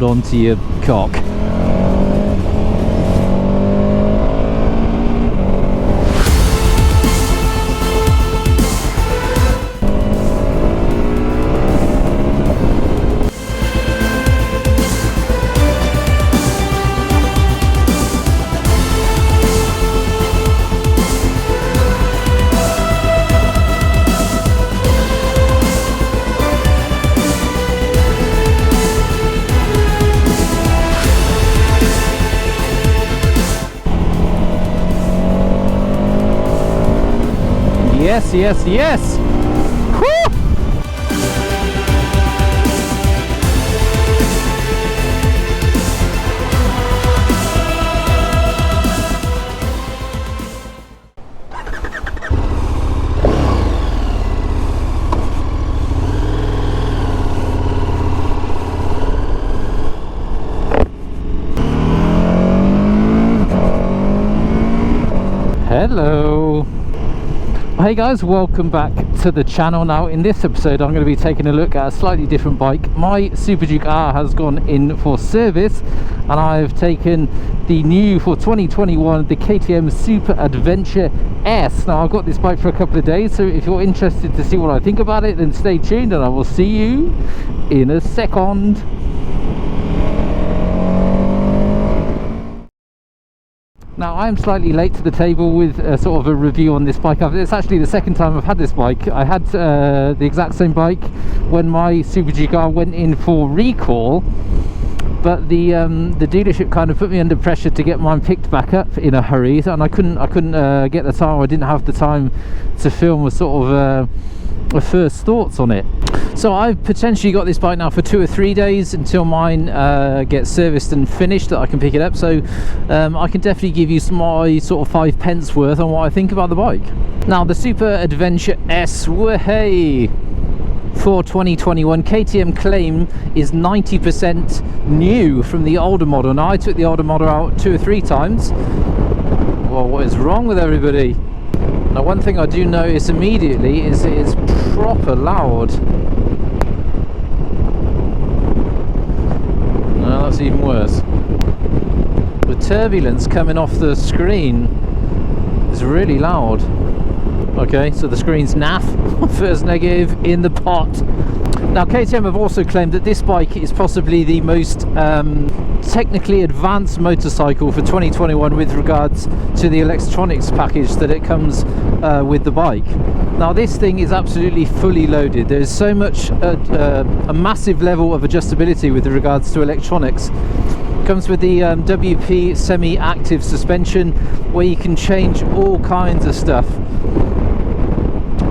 hold on to your cock. Yes, yes, yes! Woo! Hello! Hey guys, welcome back to the channel. Now in this episode I'm going to be taking a look at a slightly different bike. My Super Duke R has gone in for service and I've taken the new for 2021 the KTM Super Adventure S. Now I've got this bike for a couple of days, so if you're interested to see what I think about it, then stay tuned and I will see you in a second. Now I'm slightly late to the table with sort of a review on this bike. It's actually the second time I've had this bike. I had the exact same bike when my Super Duke R went in for recall, but the dealership kind of put me under pressure to get mine picked back up in a hurry, and I couldn't get the time. I didn't have the time to film a sort of a first thoughts on it. So I've potentially got this bike now for 2 or 3 days until mine gets serviced and finished, that I can pick it up. So I can definitely give you my sort of 5 pence worth on what I think about the bike. Now the Super Adventure S, wahey, for 2021 KTM claim is 90% new from the older model. Now I took the older model out 2 or 3 times. Well, what is wrong with everybody? Now one thing I do notice immediately is it is proper loud. No, that's even worse. The turbulence coming off the screen is really loud. Okay, so the screen's naff. First negative in the pot. Now KTM have also claimed that this bike is possibly the most technically advanced motorcycle for 2021 with regards to the electronics package that it comes with the bike. Now this thing is absolutely fully loaded. There's so much a massive level of adjustability with regards to electronics. Comes with the WP semi-active suspension where you can change all kinds of stuff.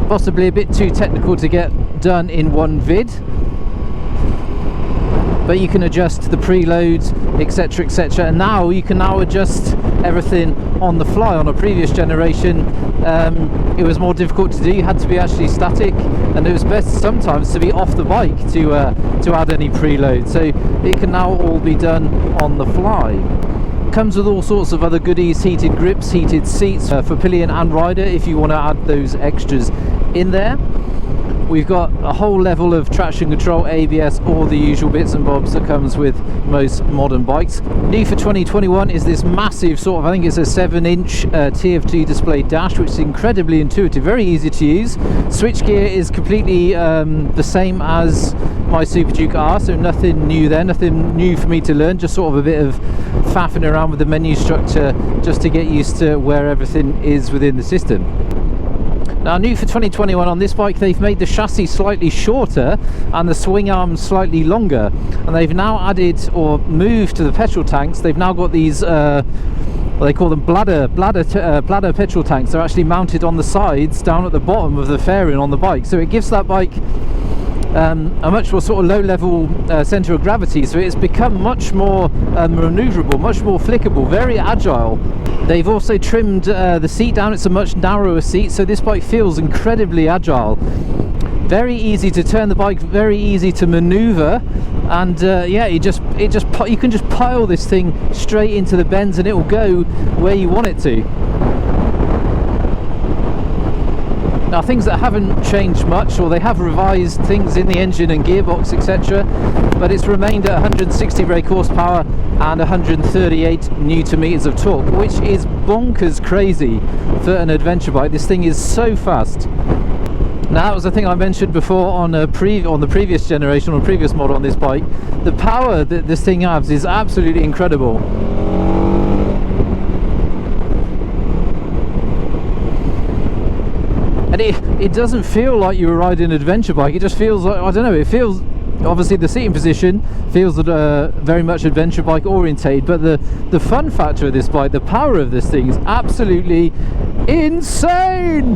Possibly a bit too technical to get done in one vid, but you can adjust the preloads, etc, etc, and now you can adjust everything on the fly. On a previous generation it was more difficult to do. You had to be actually static, and it was best sometimes to be off the bike to add any preload. So it can now all be done on the fly. Comes with all sorts of other goodies: heated grips, heated seats for pillion and rider if you want to add those extras in there. We've got a whole level of traction control, ABS, all the usual bits and bobs that comes with most modern bikes. New for 2021 is this massive sort of, I think it's a 7-inch TFT display dash, which is incredibly intuitive, very easy to use. Switchgear is completely the same as my Super Duke R, so nothing new there, nothing new for me to learn, just sort of a bit of faffing around with the menu structure just to get used to where everything is within the system. Now new for 2021 on this bike, they've made the chassis slightly shorter and the swing arms slightly longer, and they've now added or moved to the petrol tanks. They've now got these they call them bladder petrol tanks. They're actually mounted on the sides down at the bottom of the fairing on the bike, so it gives that bike a much more sort of low level center of gravity, so it's become much more maneuverable, much more flickable, very agile. They've also trimmed the seat down. It's a much narrower seat, so this bike feels incredibly agile. Very easy to turn the bike, very easy to maneuver, and yeah, you can just pile this thing straight into the bends and it will go where you want it to. Now, things that haven't changed much, or they have revised things in the engine and gearbox, etc., but it's remained at 160 brake horsepower and 138 newton meters of torque, which is bonkers crazy for an adventure bike. This thing is so fast. Now, that was the thing I mentioned before on the previous generation, or previous model on this bike. The power that this thing has is absolutely incredible. And it doesn't feel like you're riding an adventure bike. It just feels like, I don't know, it feels, obviously the seating position feels very much adventure bike orientated, but the fun factor of this bike, the power of this thing is absolutely insane.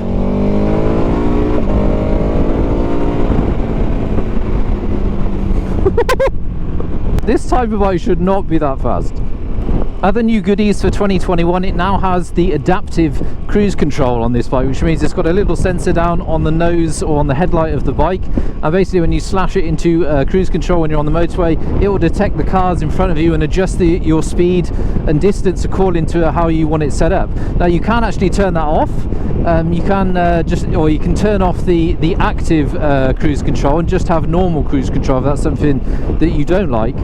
This type of bike should not be that fast. Other new goodies for 2021, it now has the adaptive cruise control on this bike, which means it's got a little sensor down on the nose or on the headlight of the bike, and basically when you slash it into cruise control when you're on the motorway, it will detect the cars in front of you and adjust your speed and distance according to how you want it set up. Now, you can actually turn that off. You can you can turn off the active cruise control and just have normal cruise control if that's something that you don't like.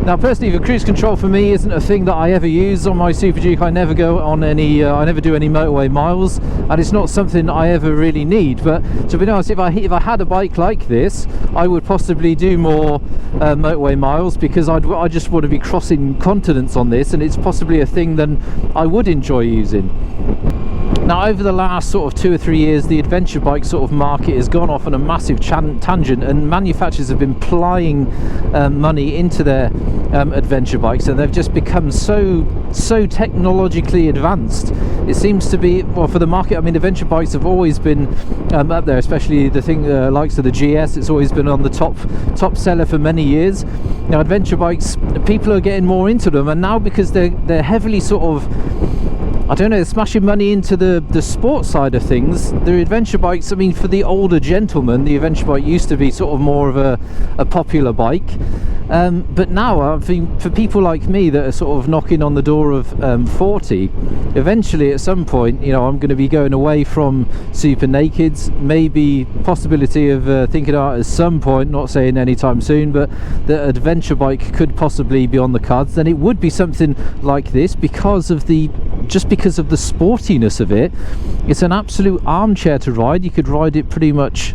Now, personally, the cruise control for me isn't a thing that I ever use on my Super Duke. I never go on any, I never do any motorway miles, and it's not something I ever really need. But to be honest, if I had a bike like this, I would possibly do more motorway miles, because I just want to be crossing continents on this, and it's possibly a thing that I would enjoy using. Now, over the last sort of 2 or 3 years, the adventure bike sort of market has gone off on a massive tangent, and manufacturers have been plying money into their adventure bikes, and they've just become so technologically advanced. It seems to be, well, for the market, I mean, adventure bikes have always been up there, especially the thing likes of the GS. It's always been on the top seller for many years. Now, adventure bikes, people are getting more into them, and now because they're heavily sort of, I don't know, smashing money into the sports side of things. The adventure bikes, I mean, for the older gentleman, the adventure bike used to be sort of more of a popular bike. But now, for people like me that are sort of knocking on the door of 40, eventually at some point, you know, I'm going to be going away from super nakeds. Maybe possibility of thinking about at some point, not saying anytime soon, but the adventure bike could possibly be on the cards. Then it would be something like this because of the sportiness of it. It's an absolute armchair to ride. You could ride it pretty much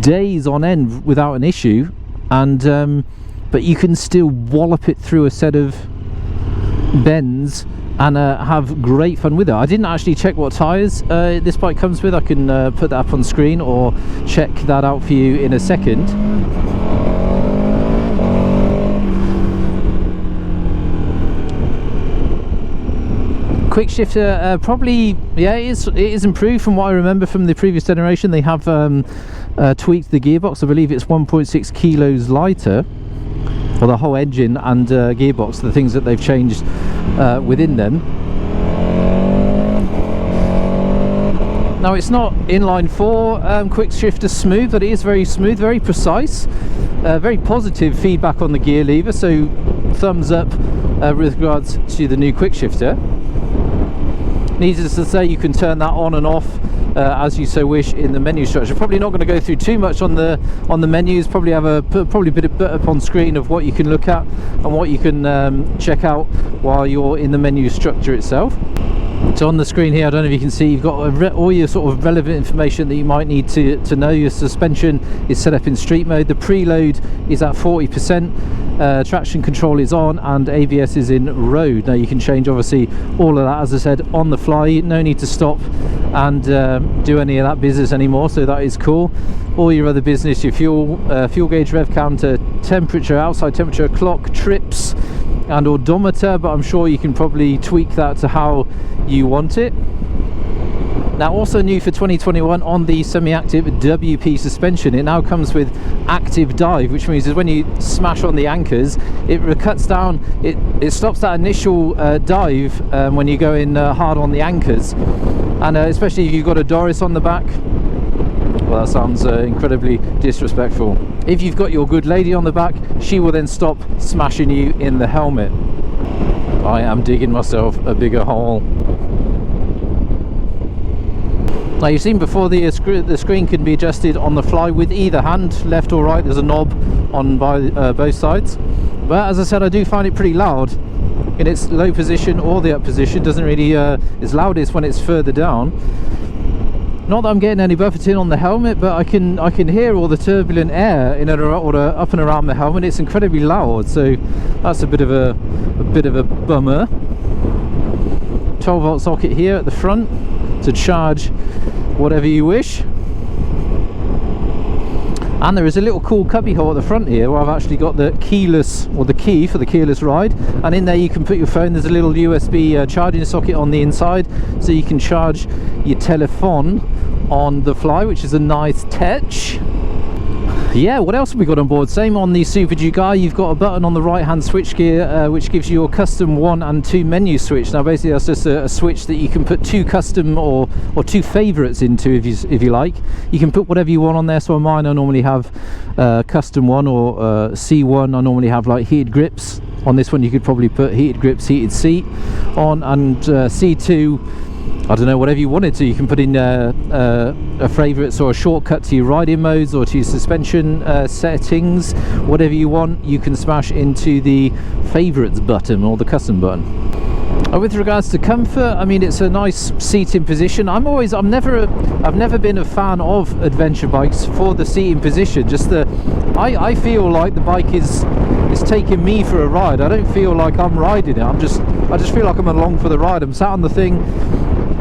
days on end without an issue, and but you can still wallop it through a set of bends and have great fun with it. I didn't actually check what tyres this bike comes with. I can put that up on screen or check that out for you in a second. Quick shifter, probably, yeah, it is improved from what I remember from the previous generation. They have tweaked the gearbox. I believe it's 1.6 kilos lighter, or the whole engine and gearbox, the things that they've changed within them. Now, it's not inline 4 quick shifter smooth, but it is very smooth, very precise, very positive feedback on the gear lever, so thumbs up with regards to the new quick shifter. Needless to say, you can turn that on and off as you so wish in the menu structure. Probably not going to go through too much on the menus. Probably have a bit up on screen of what you can look at and what you can check out while you're in the menu structure itself. So on the screen here, I don't know if you can see, you've got all your sort of relevant information that you might need to know. Your suspension is set up in street mode. The preload is at 40%. Traction control is on, and ABS is in road. Now you can change obviously all of that, as I said, on the fly. No need to stop and do any of that business anymore, so that is cool. All your other business, your fuel gauge, rev counter, temperature, outside temperature, clock, trips and odometer, but I'm sure you can probably tweak that to how you want it. Now, also new for 2021 on the semi-active WP suspension, it now comes with active dive, which means that when you smash on the anchors, it cuts down, it stops that initial dive when you go in hard on the anchors, and especially if you've got a Doris on the back. Well, that sounds incredibly disrespectful. If you've got your good lady on the back, she will then stop smashing you in the helmet. I am digging myself a bigger hole. Now you've seen before the screen can be adjusted on the fly with either hand, left or right. There's a knob on both sides. But as I said, I do find it pretty loud in its low position or the up position. Doesn't really, it's loudest when it's further down. Not that I'm getting any buffeting on the helmet, but I can hear all the turbulent air in and around, or up and around the helmet. It's incredibly loud, so that's a bit of a bummer. 12-volt socket here at the front to charge whatever you wish. And there is a little cool cubby hole at the front here where I've actually got the keyless, or the key for the keyless ride, and in there you can put your phone. There's a little USB charging socket on the inside, so you can charge your telephone on the fly, which is a nice touch. Yeah, what else have we got on board? Same on the Super Duke R. You've got a button on the right hand switch gear which gives you your custom 1 and 2 menu switch. Now basically that's just a switch that you can put 2 custom or 2 favorites into if you like. You can put whatever you want on there. So on mine I normally have custom 1 or C1. I normally have like heated grips. On this one you could probably put heated grips, heated seat on, and C2, I don't know, whatever you wanted to. You can put in a favourites or a shortcut to your riding modes or to your suspension settings. Whatever you want, you can smash into the favourites button or the custom button. With regards to comfort, I mean, it's a nice seating position. I've never been a fan of adventure bikes for the seating position. Just I feel like the bike is taking me for a ride. I don't feel like I'm riding it. I just feel like I'm along for the ride. I'm sat on the thing.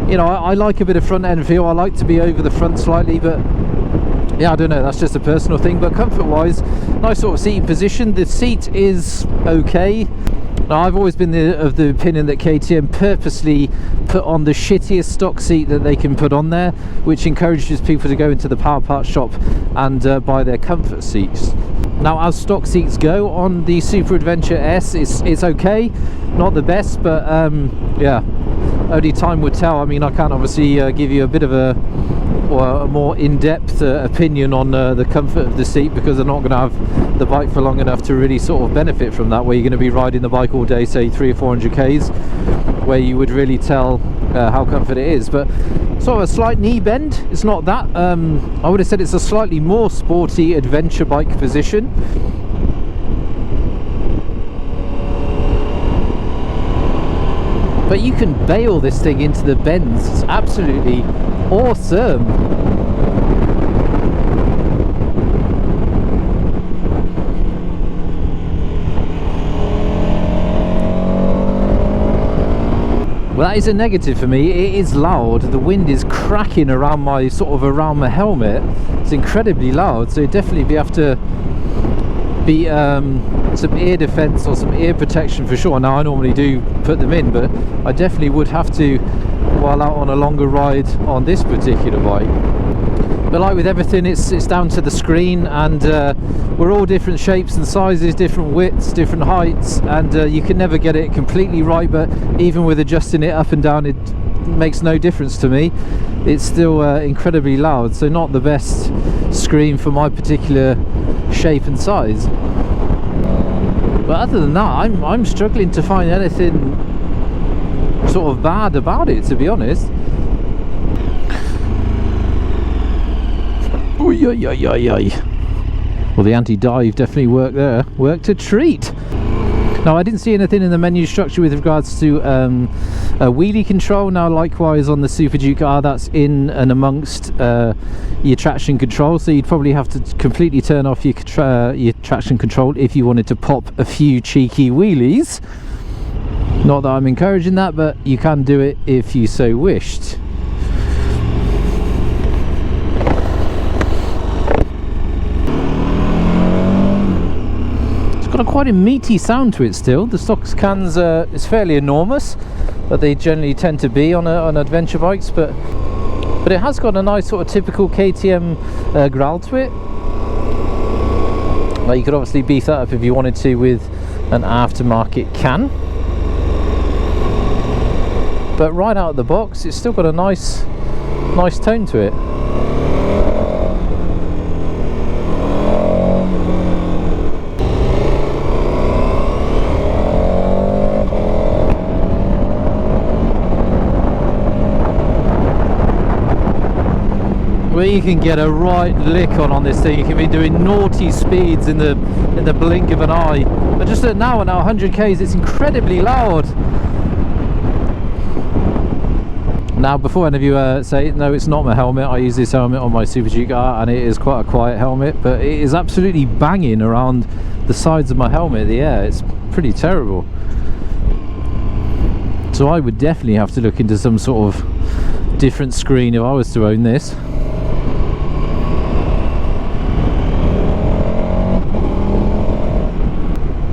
You know, I like a bit of front end feel. I like to be over the front slightly, but yeah, I don't know, that's just a personal thing. But comfort wise, nice sort of seating position. The seat is okay. Now I've always been of the opinion that KTM purposely put on the shittiest stock seat that they can put on there, which encourages people to go into the power parts shop and buy their comfort seats. Now as stock seats go on the Super Adventure S, it's okay, not the best, but yeah, only time would tell. I mean, I can't obviously give you a bit of a more in-depth opinion on the comfort of the seat, because I'm not going to have the bike for long enough to really sort of benefit from that, where you're going to be riding the bike all day, say 300 or 400 k's, where you would really tell how comfort it is. But sort of a slight knee bend, it's not that. I would have said it's a slightly more sporty adventure bike position. But you can bail this thing into the bends. It's absolutely awesome. Well, that is a negative for me. It is loud. The wind is cracking around my around my helmet. It's incredibly loud, so you definitely have to be some ear defense or some ear protection for sure. Now I normally do put them in, but I definitely would have to while out on a longer ride on this particular bike. But like with everything, it's down to the screen, and we're all different shapes and sizes, different widths, different heights, and you can never get it completely right. But even with adjusting it up and down, it makes no difference to me. It's still incredibly loud, so not the best screen for my particular shape and size. But other than that, I'm struggling to find anything sort of bad about it, to be honest. Well, the anti-dive definitely worked there. Worked a treat. Now, I didn't see anything in the menu structure with regards to a wheelie control. Now, likewise on the Super Duke R, that's in and amongst your traction control, so you'd probably have to completely turn off your traction control if you wanted to pop a few cheeky wheelies. Not that I'm encouraging that, but you can do it if you so wished. Got a quite a meaty sound to it still. The stock cans is fairly enormous, but they generally tend to be on adventure bikes, but it has got a nice sort of typical KTM growl to it. Now you could obviously beef that up if you wanted to with an aftermarket can, but right out of the box it's still got a nice tone to it. where you can get a right lick on this thing. You can be doing naughty speeds in the blink of an eye. But just at now 100 k's, it's incredibly loud. Now, before any of you say, no, it's not my helmet, I use this helmet on my Super Duke R, and it is quite a quiet helmet, but it is absolutely banging around the sides of my helmet, the air. It's pretty terrible. So I would definitely have to look into some sort of different screen if I was to own this.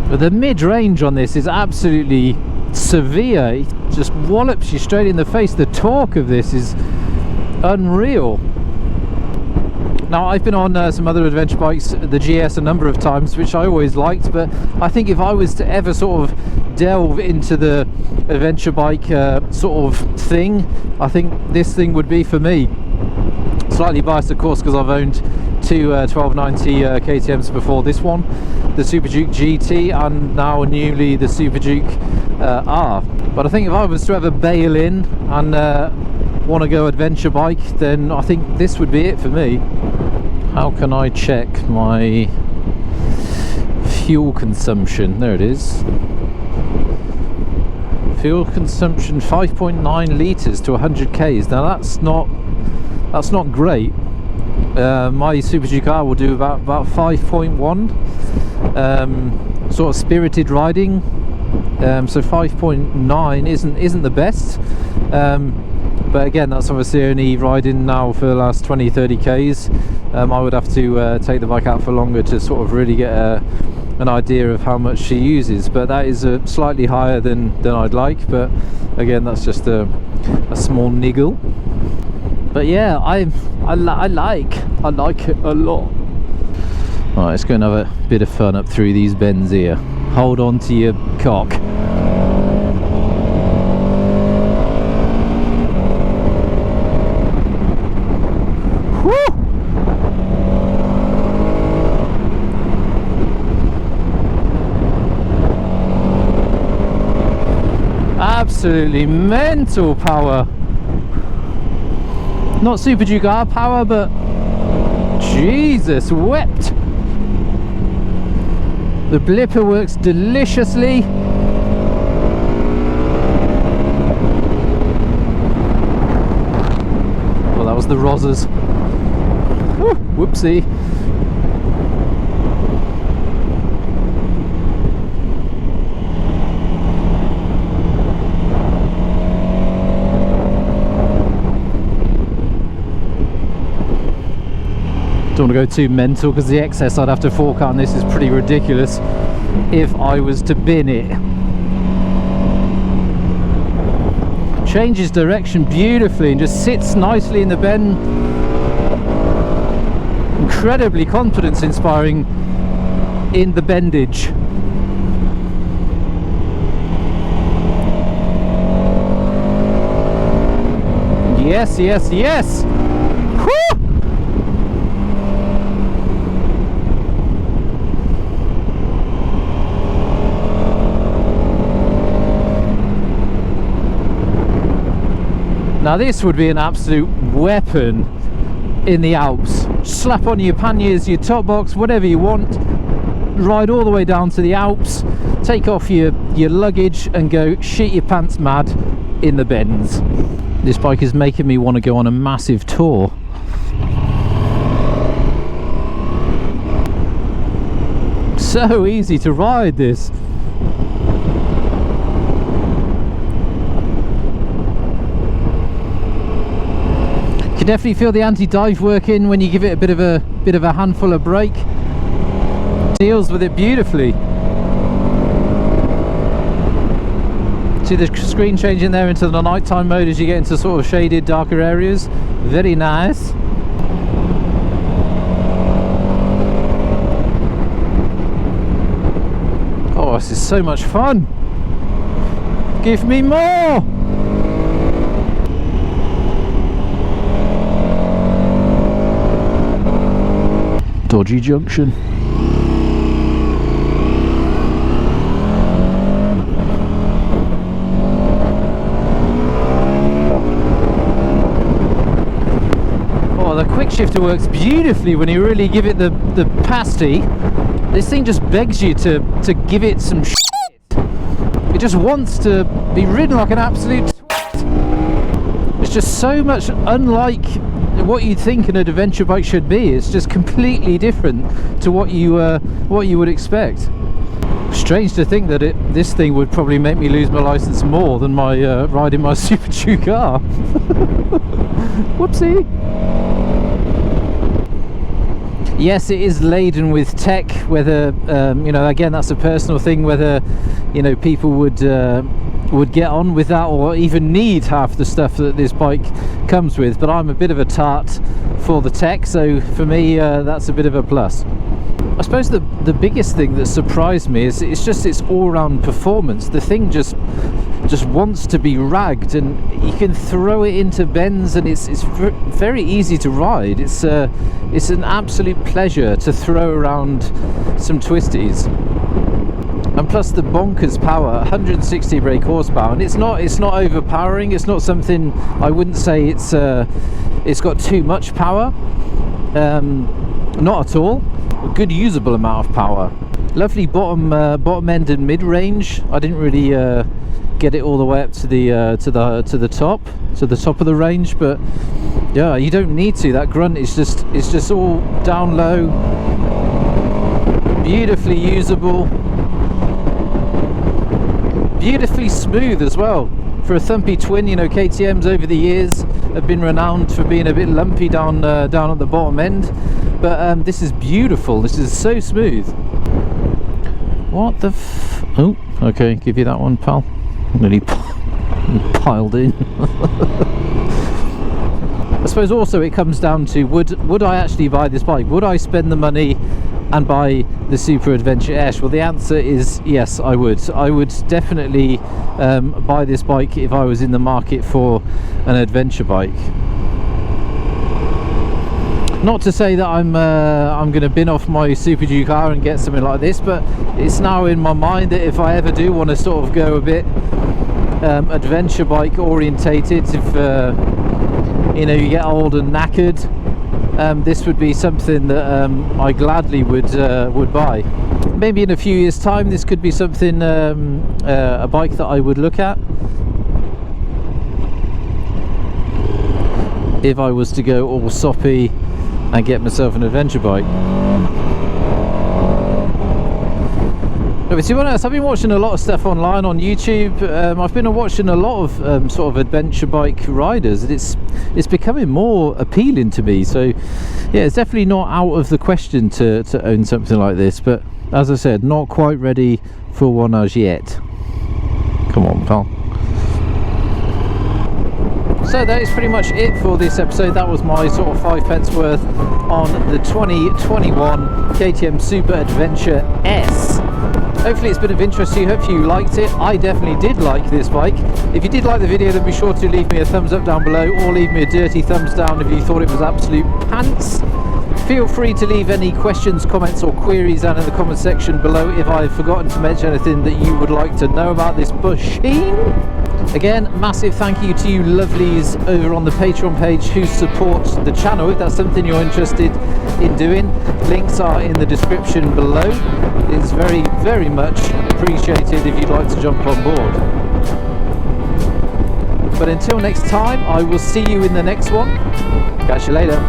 But the mid-range on this is absolutely severe. It just wallops you straight in the face. The torque of this is unreal. Now, I've been on some other adventure bikes, the GS, a number of times, which I always liked, but I think if I was to ever sort of delve into the adventure bike sort of thing, I think this thing would be for me. Slightly biased, of course, because I've owned two 1290 KTMs before this one, the Super Duke GT, and now newly the Super Duke R. But I think if I was to ever bail in and want to go adventure bike, then I think this would be it for me. How can I check my fuel consumption? There it is. Fuel consumption 5.9 litres to 100 k's. Now that's not great. My Super Duke R will do about 5.1. Sort of spirited riding. So 5.9 isn't the best. But again, that's obviously only riding now for the last 20-30 k's. I would have to take the bike out for longer to sort of really get an idea of how much she uses. But that is slightly higher than I'd like. But again, that's just a small niggle. But yeah, I like it a lot. All right, let's go and have a bit of fun up through these bends here. Hold on to your cock. Absolutely mental power. Not Super Duke R power, but Jesus wept. The blipper works deliciously. Well, that was the Rozzers. Whoopsie. Don't want to go too mental because the excess I'd have to fork out on this is pretty ridiculous if I was to bin it. Changes direction beautifully and just sits nicely in the bend. Incredibly confidence inspiring in the bendage. Yes, yes, yes! Now this would be an absolute weapon in the Alps. Slap on your panniers, your top box, whatever you want, ride all the way down to the Alps, take off your luggage and go shit your pants mad in the bends. This bike is making me want to go on a massive tour. So easy to ride this. You can definitely feel the anti-dive working when you give it a bit of a handful of brake. Deals with it beautifully. See the screen changing there into the nighttime mode as you get into sort of shaded, darker areas. Very nice. Oh, this is so much fun. Give me more. Dodgy junction. shifter works beautifully when you really give it the pasty. This thing just begs you to give it some shit. It just wants to be ridden like an absolute twat. It's just so much unlike what you'd think an adventure bike should be. It's just completely different to what you would expect. Strange to think that this thing would probably make me lose my license more than my riding my Super 2 car. Whoopsie. Yes, it is laden with tech. Whether you know, again, that's a personal thing, whether, you know, people would get on with that or even need half the stuff that this bike comes with. But I'm a bit of a tart for the tech, so for me that's a bit of a plus. I suppose the biggest thing that surprised me is it's just its all-round performance. The thing just wants to be ragged, and you can throw it into bends, and it's very easy to ride. It's an absolute pleasure to throw around some twisties. And plus the bonkers power, 160 brake horsepower, and it's not overpowering. It's not something, I wouldn't say it's got too much power, not at all. A good usable amount of power. Lovely bottom end and mid range. I didn't really get it all the way up to the top of the range, but yeah, you don't need to. That grunt is just all down low, beautifully usable, beautifully smooth as well. For a thumpy twin, you know, KTM's over the years have been renowned for being a bit lumpy down at the bottom end, but this is beautiful. This is so smooth. What the oh, okay, give you that one, pal. Nearly piled in. I suppose also it comes down to would I actually buy this bike? Would I spend the money and buy the Super Adventure Ash? Well, the answer is yes, I would. I would definitely buy this bike if I was in the market for an adventure bike. Not to say that I'm going to bin off my Super Duke car and get something like this, but it's now in my mind that if I ever do want to sort of go a bit adventure bike orientated, if you know, you get old and knackered, this would be something that I gladly would buy. Maybe in a few years' time, this could be something, a bike that I would look at if I was to go all soppy and get myself an adventure bike. But to be honest, I've been watching a lot of stuff online on YouTube. I've been watching a lot of sort of adventure bike riders, and it's becoming more appealing to me. So yeah, it's definitely not out of the question to own something like this, but as I said, not quite ready for one as yet. Come on, pal. So that is pretty much it for this episode. That was my sort of 5 pence worth on the 2021 KTM Super Adventure S. Hopefully it's been of interest to you. Hopefully you liked it. I definitely did like this bike. If you did like the video, then be sure to leave me a thumbs up down below, or leave me a dirty thumbs down if you thought it was absolute pants. Feel free to leave any questions, comments or queries down in the comment section below if I've forgotten to mention anything that you would like to know about this machine. Again, massive thank you to you lovelies over on the Patreon page who support the channel. If that's something you're interested in doing, links are in the description below. It's very, very much appreciated if you'd like to jump on board. But until next time, I will see you in the next one. Catch you later.